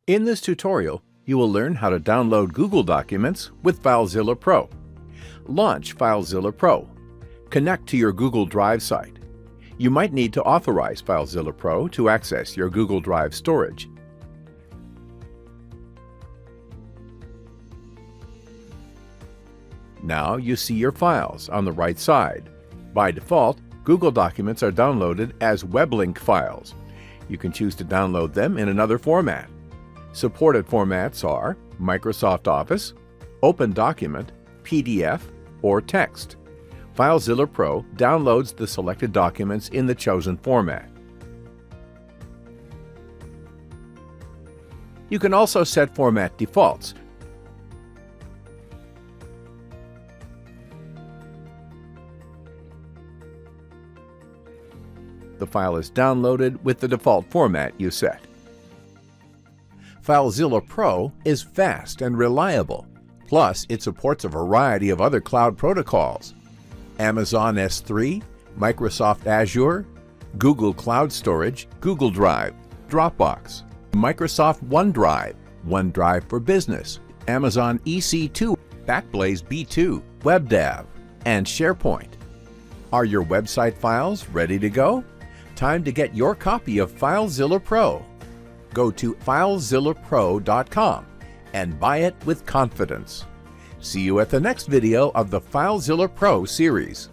In this tutorial, you will learn how to download Google Documents with FileZilla Pro. Launch FileZilla Pro. Connect to your Google Drive site. You might need to authorize FileZilla Pro to access your Google Drive storage. Now you see your files on the right side. By default, Google Documents are downloaded as WebLink files. You can choose to download them in another format. Supported formats are Microsoft Office, Open Document, PDF, or text. FileZilla Pro downloads the selected documents in the chosen format. You can also set format defaults. The file is downloaded with the default format you set. FileZilla Pro is fast and reliable. Plus, it supports a variety of other cloud protocols: Amazon S3, Microsoft Azure, Google Cloud Storage, Google Drive, Dropbox, Microsoft OneDrive, OneDrive for Business, Amazon EC2, Backblaze B2, WebDAV, and SharePoint. Are your website files ready to go? Time to get your copy of FileZilla Pro. Go to FileZillaPro.com and buy it with confidence. See you at the next video of the FileZilla Pro series.